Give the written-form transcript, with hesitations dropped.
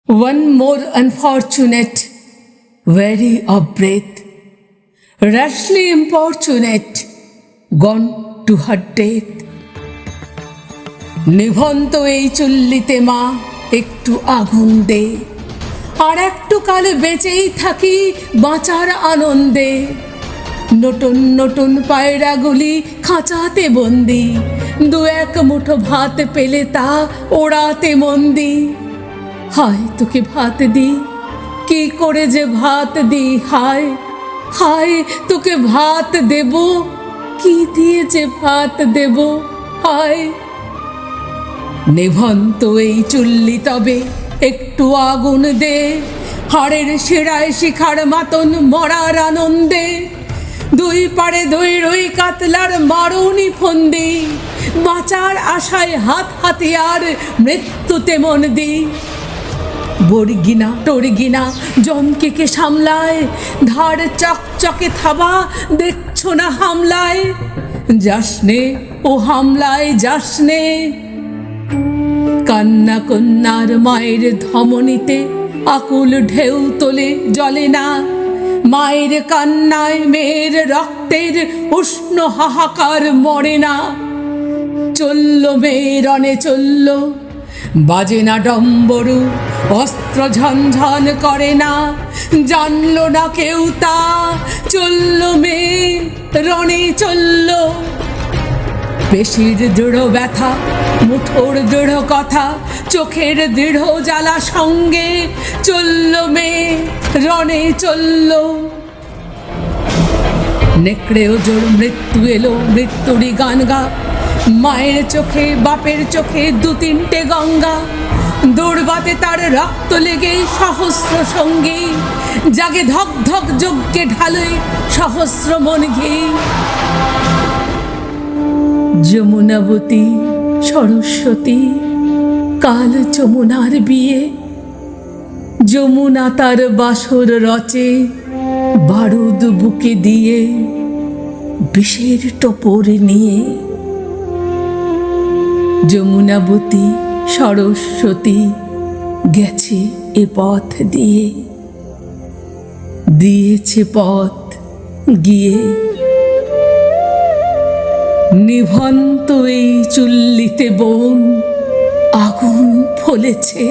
One more unfortunate, weary of breath, rashly importunate, gone to her death. নিভন্ত এই চুল্লিতে মা একটু আগুন দে, আর একটু কাল বেঁচেই থাকি বাঁচার আনন্দে। নতুন নতুন পায়রাগুলি খাঁচাতে বন্দি, দু এক মুঠো ভাত পেলে তা ওড়াতে মন্দি। হায় তোকে ভাত দি, কি করে যে ভাত দি, হায় হায় তোকে ভাত দেব, কি দিয়ে যে ভাত দেব, হায়। নিভন্ত এই চুল্লি তবে একটু আগুন দে, হাড়ের শিরায় শিখার মাতন মরার আনন্দে। দুই পাড়ে দুই রুই কাতলার মারুনি ফন্দি, বাঁচার আশায় হাত হাতিয়ার মৃত্যুতে মন দি। বর্গিনা টর্গিনা জমকে সামলায়, ধার চকচকে থাবা দেখছো না হামলায়। যাসনে ও হামলায় যাসনে, কান্না কন্যার মায়ের ধমনীতে আকুল ঢেউ তোলে জলে না। মায়ের কান্নায় মেয়ের রক্তের উষ্ণ হাহাকার মরে না। চলল মেয়ে রণে চলল, বাজে না ডম্বরু, অস্ত্র ঝনঝন করে না, জানল না কেউ তা। চলল মেয়ে রণে চলল, পেশির দৃঢ় ব্যথা, মুঠোর দৃঢ় কথা, চোখের দৃঢ় জ্বালা সঙ্গে চলল মেয়ে রণে চলল। নেকড়ে ওজোর মৃত্যু এলো, মৃত্যুরই গান গা, মায়ের চোখে বাপের চোখে দু তিনটে গঙ্গা। দৌড়বাতে তার রক্ত লেগে সহস্র সঙ্গী, জাগে ধক ধক যজ্ঞে ঢালে সহস্র মন ঘি। যমুনাবতী সরস্বতী, কাল যমুনার বিয়ে, যমুনা তার বাসর রচে বারুদ বুকে দিয়ে, বিষের টোপর নিয়ে। যমুনাবতী সরস্বতী গেছে এ পথ দিয়ে, দিয়েছে পথ গিয়ে। নিভন্ত এই চুল্লিতে বোন আগুন ফলেছে।